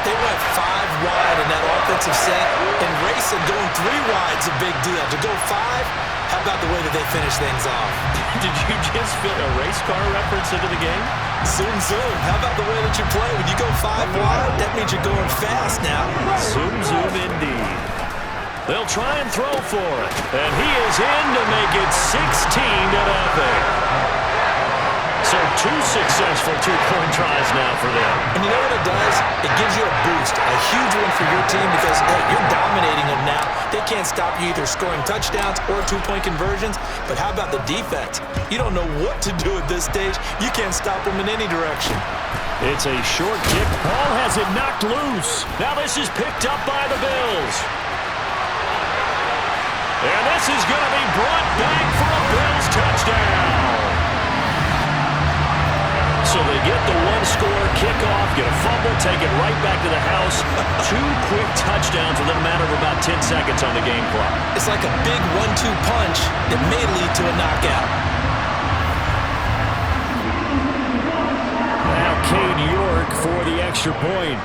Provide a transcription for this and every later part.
They went 5 wide in that offensive set, and racing going 3 wide's a big deal. To go 5, how about the way that they finish things off? Did you just fit a race car reference into the game? Zoom, zoom. How about the way that you play? When you go 5 wide, that means you're going fast now. Zoom, zoom indeed. They'll try and throw for it. And he is in to make it 16-0. So 2 successful two-point tries now for them. And you know what it does? It gives you a boost, a huge one for your team because, hey, you're dominating them now. They can't stop you either scoring touchdowns or two-point conversions. But how about the defense? You don't know what to do at this stage. You can't stop them in any direction. It's a short kick. Ball has it knocked loose. Now this is picked up by the Bills. And this is going to be brought back for a Bills touchdown. So they get the one-score kickoff, get a fumble, take it right back to the house. 2 quick touchdowns within a matter of about 10 seconds on the game clock. It's like a big 1-2 punch that may lead to a knockout. Now Cade York for the extra point.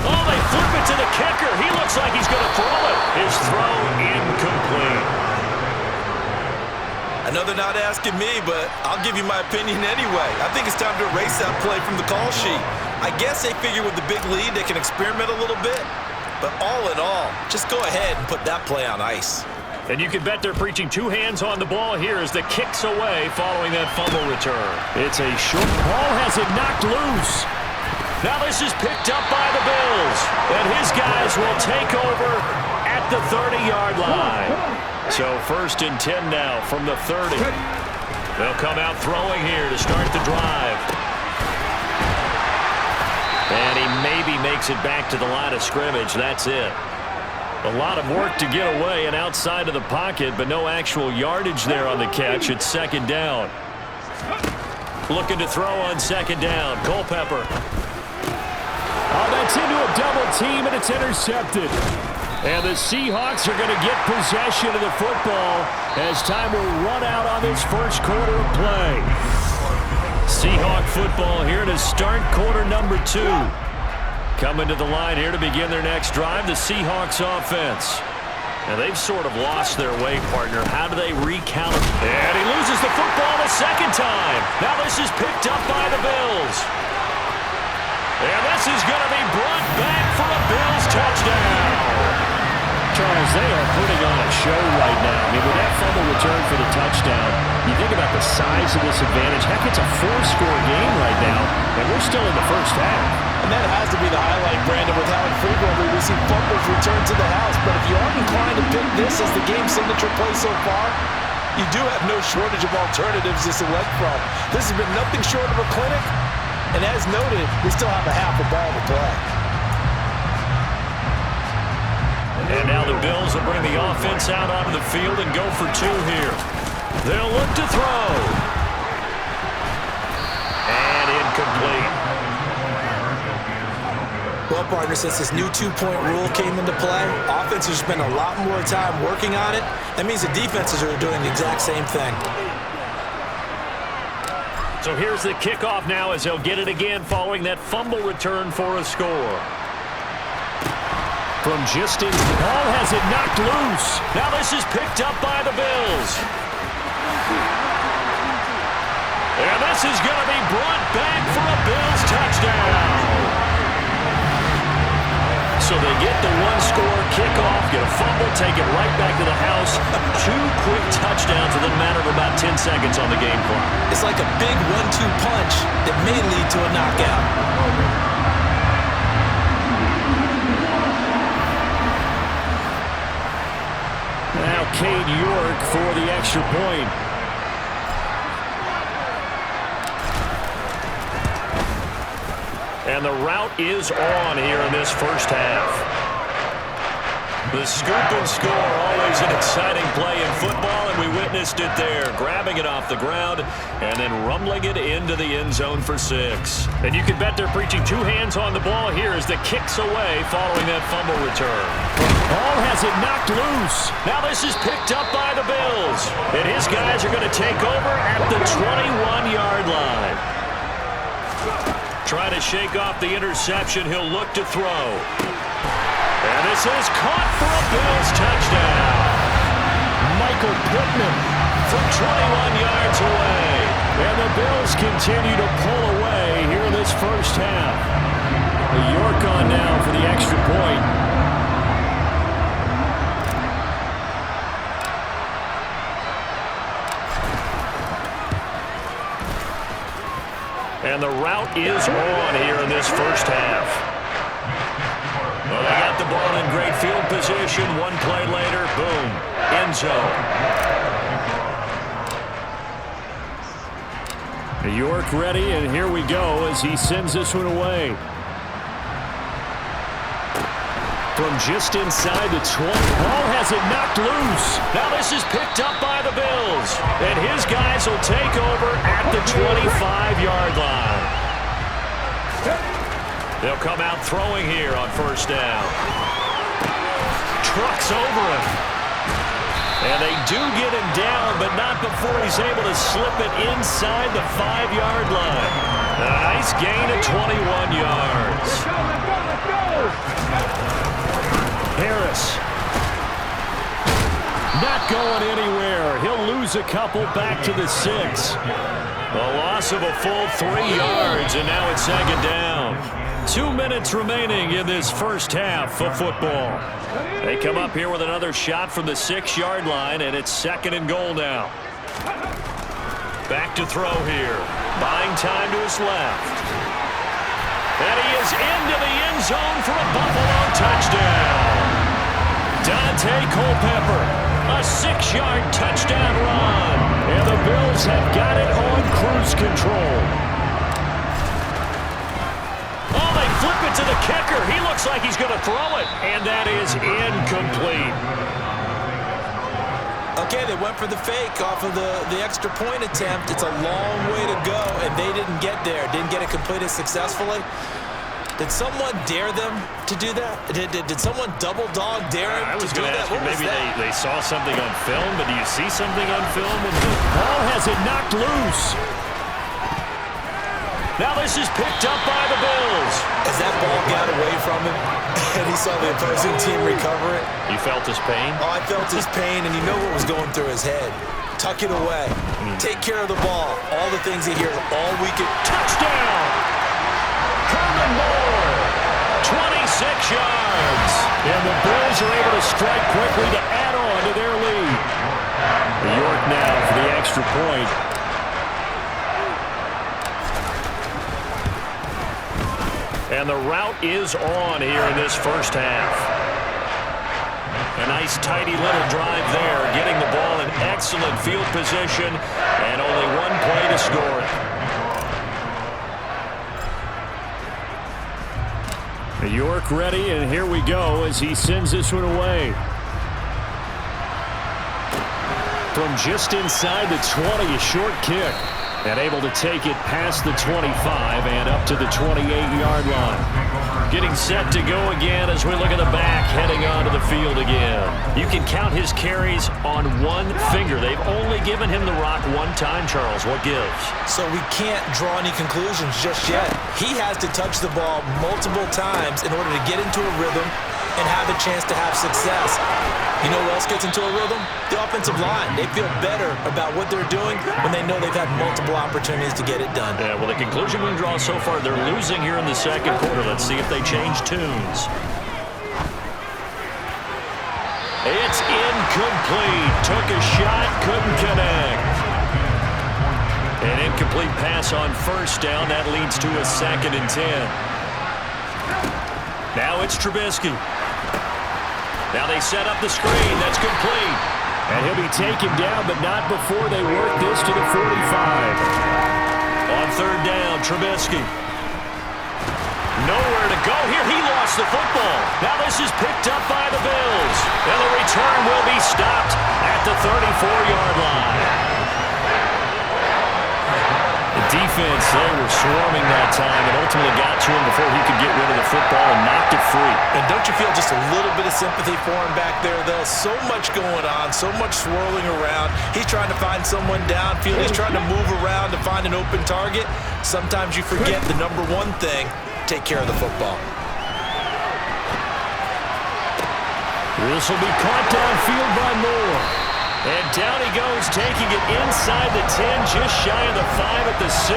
Oh, they flip it to the kicker. He looks like he's going to throw it. His throw incomplete. Another not asking me, but I'll give you my opinion anyway. I think it's time to erase that play from the call sheet. I guess they figure with the big lead they can experiment a little bit. But all in all, just go ahead and put that play on ice. And you can bet they're preaching 2 hands on the ball here as the kick's away following that fumble return. It's a short ball, has it knocked loose. Now this is picked up by the Bills. And his guys will take over at the 30-yard line. So 1st and 10 now from the 30. They'll come out throwing here to start the drive. And he maybe makes it back to the line of scrimmage. That's it. A lot of work to get away and outside of the pocket, but no actual yardage there on the catch. It's 2nd down. Looking to throw on 2nd down. Culpepper. Oh, that's into a double team, and it's intercepted. And the Seahawks are going to get possession of the football as time will run out on this first quarter of play. Seahawk football here to start quarter number 2. Coming to the line here to begin their next drive, the Seahawks offense. And they've sort of lost their way, partner. How do they recount? And he loses the football a 2nd time. Now this is picked up by the Bills. And this is going to be brought back for a Bills touchdown. Charles, they are putting on a show right now. I mean, with that fumble return for the touchdown, you think about the size of this advantage. Heck, it's a 4-score game right now, and we're still in the first half. And that has to be the highlight, Brandon, with how infrequently we see fumbles return to the house. But if you aren't inclined to pick this as the game signature play so far, you do have no shortage of alternatives to select from. This has been nothing short of a clinic, and as noted, we still have a half a ball to play. And now the Bills will bring the offense out onto the field and go for 2 here. They'll look to throw. And incomplete. Well, partner, since this new 2-point rule came into play, offenses spend a lot more time working on it. That means the defenses are doing the exact same thing. So here's the kickoff now as they'll get it again following that fumble return for a score. From just in, the ball has it knocked loose. Now this is picked up by the Bills. And this is going to be brought back for a Bills touchdown. So they get the 1-score kickoff, get a fumble, take it right back to the house. 2 quick touchdowns within a matter of about 10 seconds on the game clock. It's like a big 1-2 punch that may lead to a knockout. Now Cade York for the extra point. And the route is on here in this first half. The scoop and score, always an exciting play in football, and we witnessed it there, grabbing it off the ground and then rumbling it into the end zone for 6. And you can bet they're preaching two hands on the ball here as the kick's away following that fumble return. Ball has it knocked loose. Now this is picked up by the Bills. And his guys are going to take over at the 21-yard line. Trying to shake off the interception. He'll look to throw. And this is caught for a Bills touchdown. Michael Pittman from 21 yards away. And the Bills continue to pull away here in this first half. York on now for the extra point. And the route is on here in this first half. Well, they got the ball in great field position. One play later, boom, end zone. York ready, and here we go as he sends this one away. From just inside the 20. Ball has it knocked loose. Now this is picked up by the Bills. And his guys will take over at the 25-yard line. They'll come out throwing here on first down. Trucks over him. And they do get him down, but not before he's able to slip it inside the 5-yard line. A nice gain of 21 yards. Harris. Not going anywhere. He'll lose a couple back to the 6. A loss of a full 3 yards, and now it's second down. 2 minutes remaining in this first half of football. They come up here with another shot from the 6-yard line, and it's second and goal now. Back to throw here. Buying time to his left. And he is into the end zone for a Buffalo touchdown. Dante Culpepper, a 6-yard touchdown run. And the Bills have got it on cruise control. Oh, they flip it to the kicker. He looks like he's going to throw it. And that is incomplete. Okay, they went for the fake off of the extra point attempt. It's a long way to go, and they didn't get there. Didn't get it completed successfully. Did someone dare them to do that? Did someone double dog dare him to do that? I was going to ask you, maybe they saw something on film, but do you see something on film? Ball has it knocked loose. Now this is picked up by the Bills. As that ball got away from him, and he saw the opposing team recover it. You felt his pain? Oh, I felt his pain, and you know what was going through his head. Tuck it away. Take care of the ball. All the things he hears all weekend. Touchdown! Herman Moore, 26 yards. And the Bills are able to strike quickly to add on to their lead. York now for the extra point. And the route is on here in this first half. A nice tidy little drive there, getting the ball in excellent field position, and only one play to score it. York ready, and here we go as he sends this one away. From just inside the 20, a short kick. And able to take it past the 25 and up to the 28-yard line. Getting set to go again as we look at the back, heading onto the field again. You can count his carries on one finger. They've only given him the rock one time, Charles. What gives? So we can't draw any conclusions just yet. He has to touch the ball multiple times in order to get into a rhythm and have a chance to have success. You know what else gets into a rhythm? The offensive line. They feel better about what they're doing when they know they've had multiple opportunities to get it done. Yeah, well, the conclusion we can draw so far, they're losing here in the second quarter. Let's see if they change tunes. It's incomplete. Took a shot, couldn't connect. An incomplete pass on first down. That leads to a 2nd and 10. Now it's Trubisky. Now they set up the screen. That's complete. And he'll be taken down, but not before they work this to the 45. On third down, Trubisky. Nowhere to go here. He lost gets the football. Now this is picked up by the Bills. And the return will be stopped at the 34-yard line. The defense, they were swarming that time and ultimately got to him before he could get rid of the football and knocked it free. And don't you feel just a little bit of sympathy for him back there, though? So much going on, so much swirling around. He's trying to find someone downfield. He's trying to move around to find an open target. Sometimes you forget the number one thing, take care of the football. This will be caught downfield by Moore. And down he goes, taking it inside the 10, just shy of the 5 at the 6.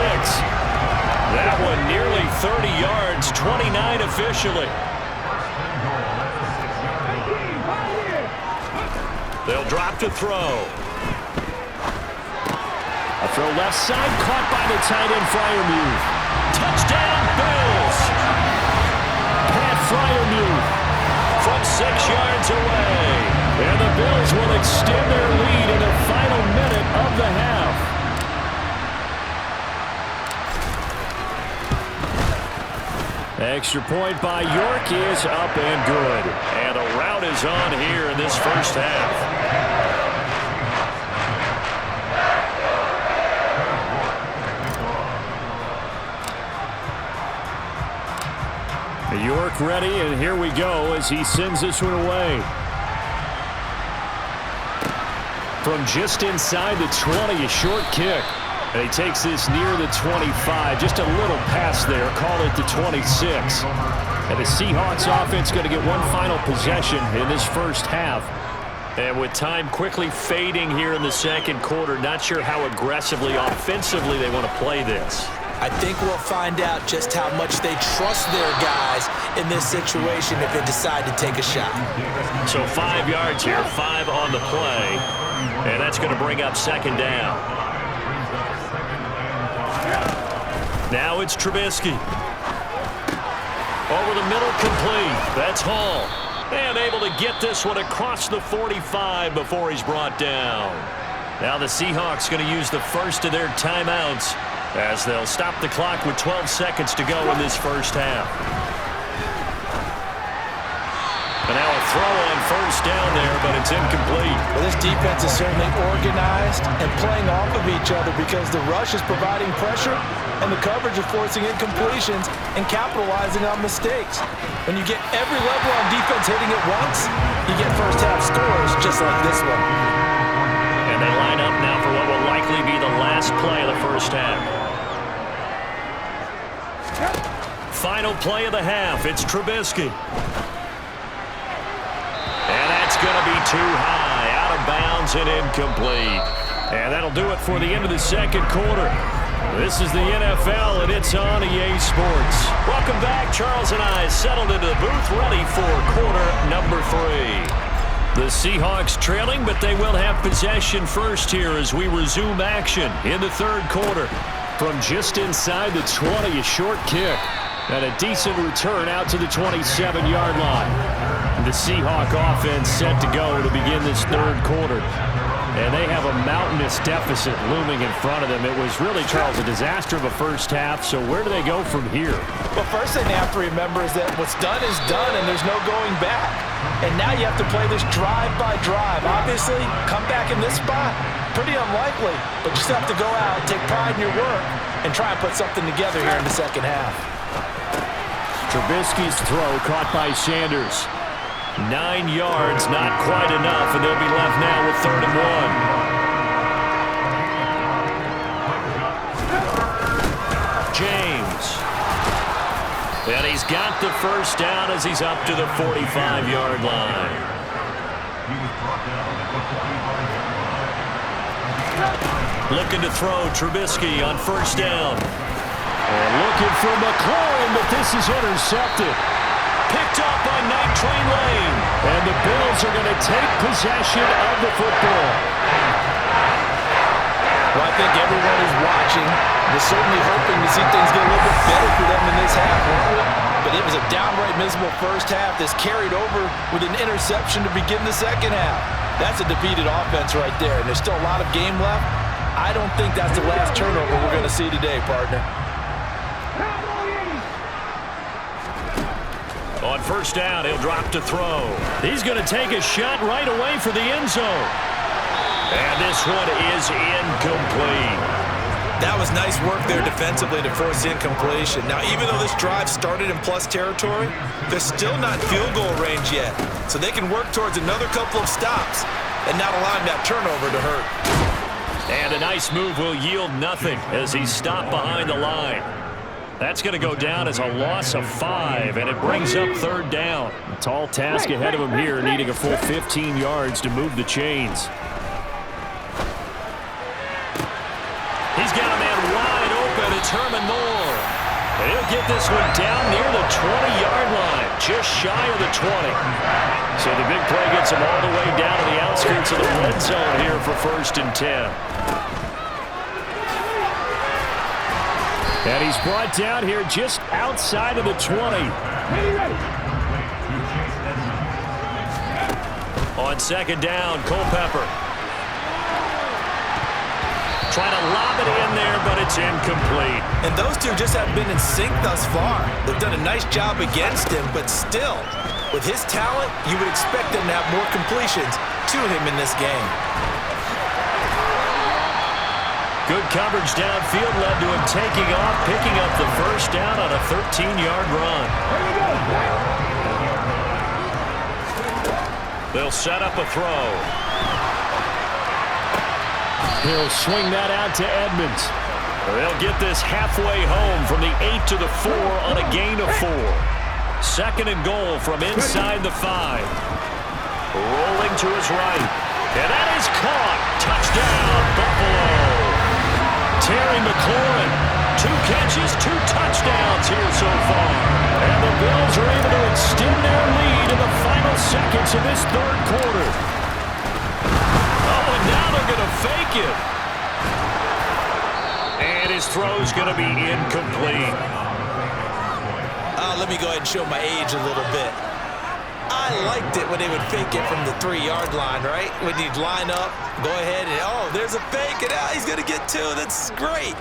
That one nearly 30 yards, 29 officially. They'll drop to throw. A throw left side, caught by the tight end, Freiermuth. Touchdown, Bills! Pat Freiermuth From 6 yards away. And the Bills will extend their lead in the final minute of the half. Extra point by York is up and good. And a rout is on here in this first half. York ready, and here we go as he sends this one away. From just inside the 20, a short kick. And he takes this near the 25. Just a little pass there. Call it the 26. And the Seahawks offense going to get one final possession in this first half. And with time quickly fading here in the second quarter, not sure how aggressively, offensively they want to play this. I think we'll find out just how much they trust their guys in this situation if they decide to take a shot. So 5 yards here, 5 on the play. And that's going to bring up second down. Now it's Trubisky. Over the middle, complete. That's Hall. And able to get this one across the 45 before he's brought down. Now the Seahawks going to use the first of their timeouts as they'll stop the clock with 12 seconds to go in this first half. And now a throw on first down there, but it's incomplete. Well, this defense is certainly organized and playing off of each other because the rush is providing pressure and the coverage is forcing incompletions and capitalizing on mistakes. When you get every level on defense hitting at once, you get first half scores just like this one. And they line up now for what will likely be the last play of the first half. Final play of the half. It's Trubisky. And that's going to be too high. Out of bounds and incomplete. And that'll do it for the end of the second quarter. This is the NFL, and it's on EA Sports. Welcome back. Charles and I settled into the booth, ready for quarter number 3. The Seahawks trailing, but they will have possession first here as we resume action in the third quarter. From just inside the 20, a short kick. And a decent return out to the 27-yard line. The Seahawk offense set to go to begin this third quarter. And they have a mountainous deficit looming in front of them. It was really, Charles, a disaster of a first half. So where do they go from here? Well, first thing they have to remember is that what's done is done, and there's no going back. And now you have to play this drive by drive. Obviously, come back in this spot, pretty unlikely. But you still have to go out, take pride in your work, and try and put something together here in the second half. Trubisky's throw caught by Sanders. 9 yards, not quite enough, and they'll be left now with 3rd and 1. James. And he's got the first down as he's up to the 45-yard line. Looking to throw, Trubisky on first down. And looking for McLaurin, but this is intercepted. Picked up by Night Train Lane. And the Bills are going to take possession of the football. Well, I think everyone is watching. We're certainly hoping to see things get a little bit better for them in this half, weren't we? But it was a downright miserable first half that's carried over with an interception to begin the second half. That's a defeated offense right there, and there's still a lot of game left. I don't think that's the last turnover we're going to see today, partner. On first down, he'll drop to throw. He's going to take a shot right away for the end zone. And this one is incomplete. That was nice work there defensively to force incompletion. Now, even though this drive started in plus territory, they're still not field goal range yet. So they can work towards another couple of stops and not allowing that turnover to hurt. And a nice move will yield nothing as he's stopped behind the line. That's going to go down as a loss of 5, and it brings up third down. A tall task ahead of him here, needing a full 15 yards to move the chains. He's got a man wide open. It's Herman Moore. And he'll get this one down near the 20-yard line, just shy of the 20. So the big play gets him all the way down to the outskirts of the red zone here for 1st and 10. And he's brought down here just outside of the 20. On second down, Culpepper. Trying to lob it in there, but it's incomplete. And those two just have been in sync thus far. They've done a nice job against him, but still, with his talent, you would expect them to have more completions to him in this game. Good coverage downfield led to him taking off, picking up the first down on a 13-yard run. They'll set up a throw. He'll swing that out to Edmonds. They'll get this halfway home from the 8 to the 4 on a gain of 4. 2nd and goal from inside the 5. Rolling to his right. And that is caught. Touchdown, Buffalo. Terry McLaurin, 2 catches, 2 touchdowns here so far. And the Bills are able to extend their lead in the final seconds of this 3rd quarter. Oh, and now they're going to fake it. And his throw's going to be incomplete. Let me go ahead and show my age a little bit. I liked it when they would fake it from the 3-yard line, right? When you'd line up, go ahead and, oh, there's a fake, and he's going to get 2. That's great.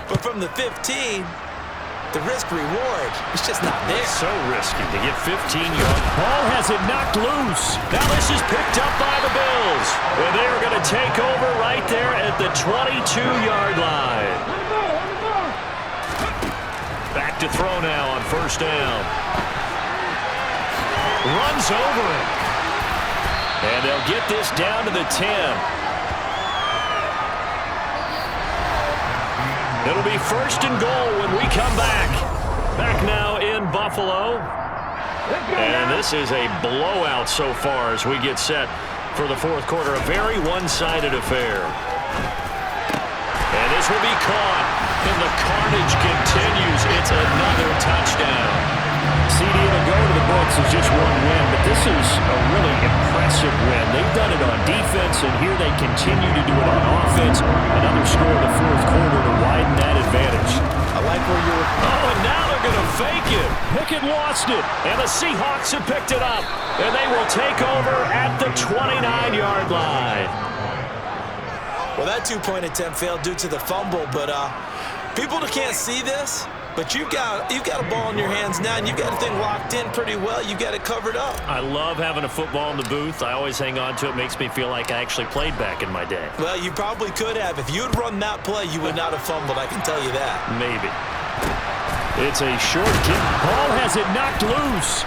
But from the 15, the risk-reward, it's just not there. So risky to get 15 yards. Ball has it knocked loose. Now this is picked up by the Bills. And they're going to take over right there at the 22-yard line. Back to throw now on first down. Runs over it. And they'll get this down to the 10. It'll be 1st and goal when we come back. Back now in Buffalo. And this is a blowout so far as we get set for the 4th quarter. A very one-sided affair. And this will be caught. And the carnage continues. It's another touchdown. CD to go to the books is just 1 win, but this is a really impressive win. They've done it on defense, and here they continue to do it on offense. Another score in the 4th quarter to widen that advantage. I like where you're... Oh, and now they're going to fake it. Pickett lost it, and the Seahawks have picked it up. And they will take over at the 29-yard line. Well, that 2-point attempt failed due to the fumble, but people can't see this. But you've got a ball in your hands now, and you've got the thing locked in pretty well. You've got it covered up. I love having a football in the booth. I always hang on to it. Makes me feel like I actually played back in my day. Well, you probably could have. If you had run that play, you would not have fumbled, I can tell you that. Maybe. It's a short kick. Ball has it knocked loose.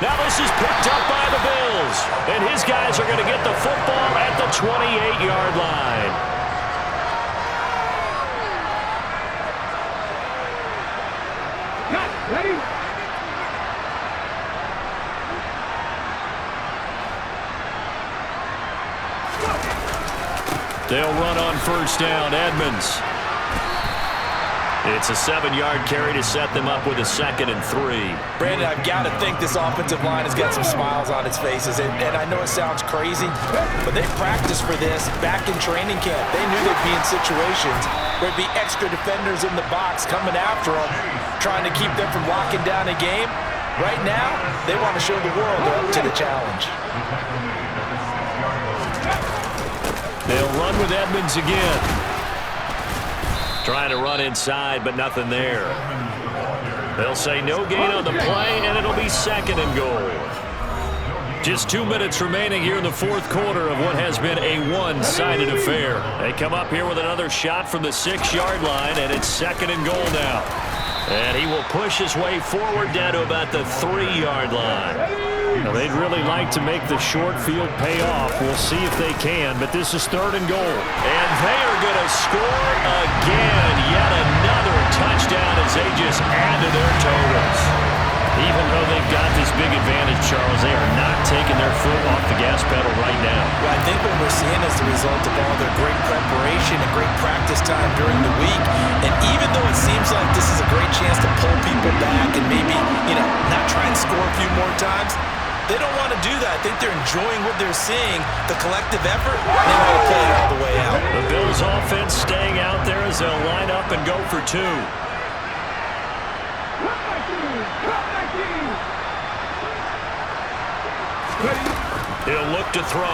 Now this is picked up by the Bills. And his guys are going to get the football at the 28-yard line. Ready? They'll run on first down. Edmonds. It's a 7-yard carry to set them up with a 2nd and 3. Brandon, I've got to think this offensive line has got some smiles on its faces. And I know it sounds crazy, but they practiced for this back in training camp. They knew they'd be in situations where there'd be extra defenders in the box coming after them, trying to keep them from locking down a game. Right now, they want to show the world they're up to the challenge. They'll run with Edmonds again. Trying to run inside, but nothing there. They'll say no gain on the play, and it'll be second and goal. Just 2 minutes remaining here in the fourth quarter of what has been a one-sided affair. They come up here with another shot from the 6-yard line, and it's second and goal now. And he will push his way forward down to about the 3-yard line. Now, they'd really like to make the short field pay off. We'll see if they can, but this is third and goal. And they are going to score again. Yet another touchdown as they just add to their totals. Even though they've got this big advantage, Charles, they are not taking their foot off the gas pedal right now. Well, I think what we're seeing is the result of all their great preparation and great practice time during the week. And even though it seems like this is a great chance to pull people back and maybe, not try and score a few more times, they don't want to do that. I think they're enjoying what they're seeing, the collective effort. They want to play it all the way out. The Bills' offense staying out there as they'll line up and go for two. He'll look to throw.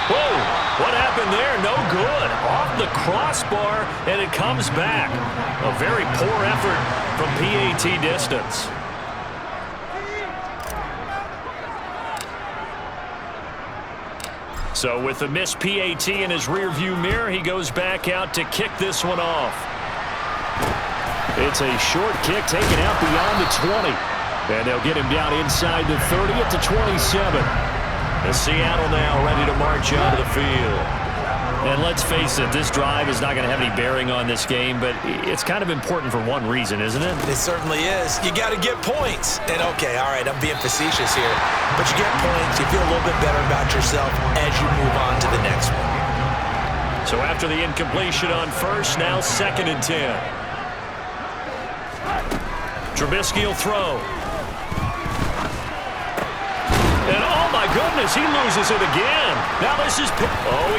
Whoa, what happened there? No good. Off the crossbar, and it comes back. A very poor effort from PAT distance. So with the missed PAT in his rearview mirror, he goes back out to kick this one off. It's a short kick taken out beyond the 20. And they'll get him down inside the 30 at the 27. And Seattle now ready to march onto the field. And let's face it, this drive is not going to have any bearing on this game, but it's kind of important for one reason, isn't it? It certainly is. You got to get points. And okay, all right, I'm being facetious here. But you get points, you feel a little bit better about yourself as you move on to the next one. So after the incompletion on first, now second and 10. Trubisky will throw. And oh my goodness, he loses it again. Now this is,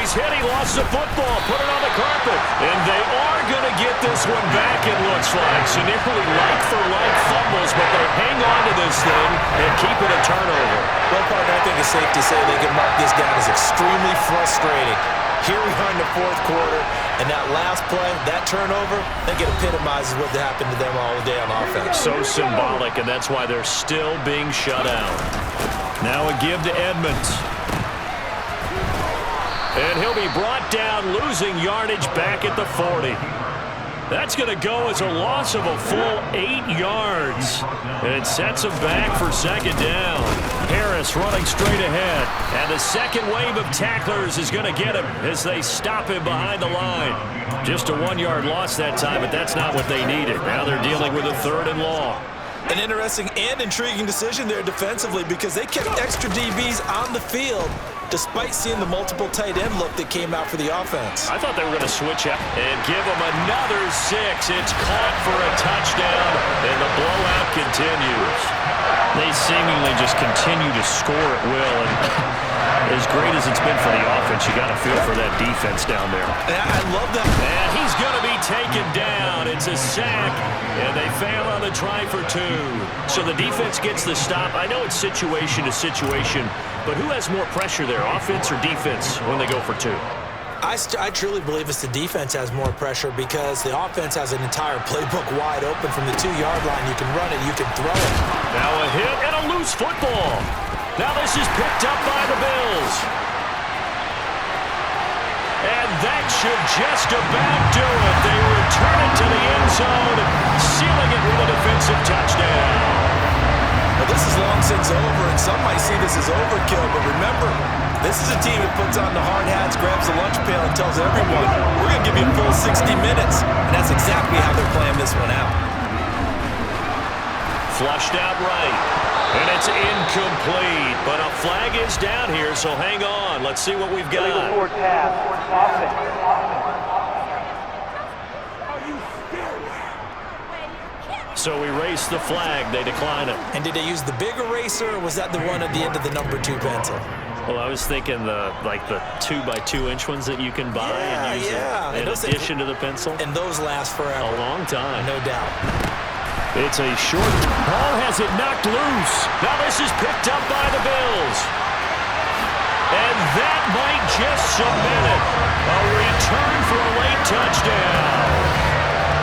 he's hit, he lost the football, put it on the carpet. And they are going to get this one back, it looks like. So nearly like-for-like fumbles, but they hang on to this thing and keep it a turnover. Well, partner, I think it's safe to say they can mark this down as extremely frustrating. Here we are in the fourth quarter, and that last play, that turnover, I think it epitomizes what happened to them all day on offense. So symbolic, and that's why they're still being shut out. Now a give to Edmonds. And he'll be brought down, losing yardage back at the 40. That's going to go as a loss of a full 8 yards. And it sets him back for second down. Harris running straight ahead. And the second wave of tacklers is going to get him as they stop him behind the line. Just a 1-yard loss that time, but that's not what they needed. Now they're dealing with a third and long. An interesting and intriguing decision there defensively because they kept extra DBs on the field despite seeing the multiple tight end look that came out for the offense. I thought they were going to switch out and give them another 6. It's caught for a touchdown, and the blowout continues. They seemingly just continue to score at will, and as great as it's been for the offense, you got to feel for that defense down there. I love that. And he's going to be taken down. It's a sack, and they fail on the try for 2. So the defense gets the stop. I know it's situation to situation, but who has more pressure there, offense or defense, when they go for 2? I truly believe it's the defense has more pressure because the offense has an entire playbook wide open from the 2-yard line. You can run it, you can throw it. Now a hit and a loose football. Now this is picked up by the Bills. And that should just about do it. They return it to the end zone, sealing it with a defensive touchdown. Well, this is long since over, and some might see this as overkill, but remember, this is a team that puts on the hard hats, grabs the lunch pail, and tells everyone, we're going to give you a full 60 minutes. And that's exactly how they're playing this one out. Flushed out right. And it's incomplete. But a flag is down here, so hang on. Let's see what we've got. So we race the flag. They decline it. And did they use the big eraser, or was that the one at the end of the number 2 pencil? Well, I was thinking the 2x2-inch ones that you can buy and use in addition to the pencil. And those last forever. A long time. No doubt. It's a short. Ball has it knocked loose. Now this is picked up by the Bills. And that might just cement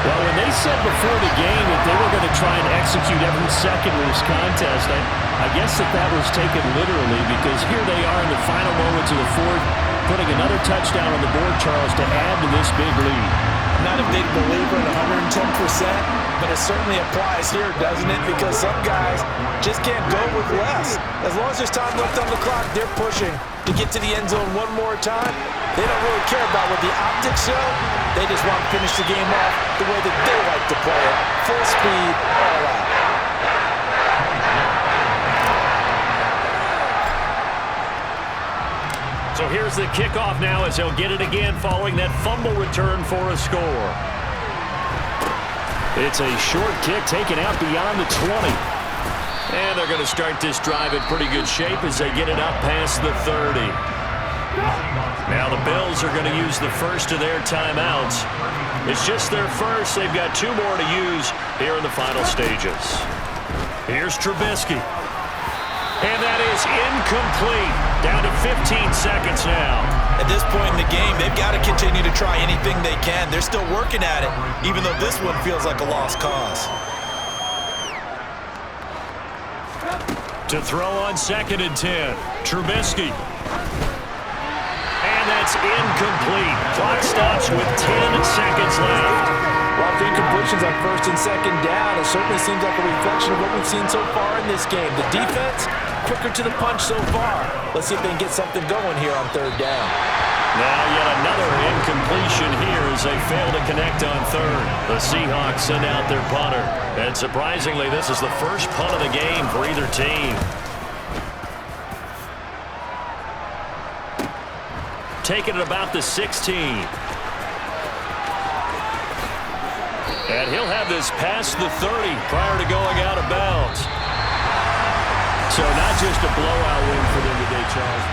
Well, when they said before the game that they were going to try and execute every second of this contest, I guess that was taken literally, because here they are in the final moments of the fourth, putting another touchdown on the board, Charles, to add to this big lead. I'm not a big believer in 110%, but it certainly applies here, doesn't it? Because some guys just can't go with less. As long as there's time left on the clock, they're pushing to get to the end zone one more time. They don't really care about what the optics show. They just want to finish the game off the way that they like to play it. Full speed, all out. So here's the kickoff now as he'll get it again following that fumble return for a score. It's a short kick taken out beyond the 20. And they're going to start this drive in pretty good shape as they get it up past the 30. Now the Bills are going to use the first of their timeouts. It's just their first. They've got 2 more to use here in the final stages. Here's Trubisky. And that is incomplete. Down to 15 seconds now. At this point in the game, they've got to continue to try anything they can. They're still working at it, even though this one feels like a lost cause. To throw on 2nd and 10. Trubisky. And that's incomplete. Clock stops with 10 seconds left. A lot of incompletions on 1st and 2nd down. It certainly seems like a reflection of what we've seen so far in this game. The defense, quicker to the punch so far. Let's see if they can get something going here on 3rd down. Now yet another incompletion here as they fail to connect on 3rd. The Seahawks send out their punter. And surprisingly, this is the first punt of the game for either team. Taken at about the 16. And he'll have this past the 30 prior to going out of bounds. So not just a blowout win for them today, Charles.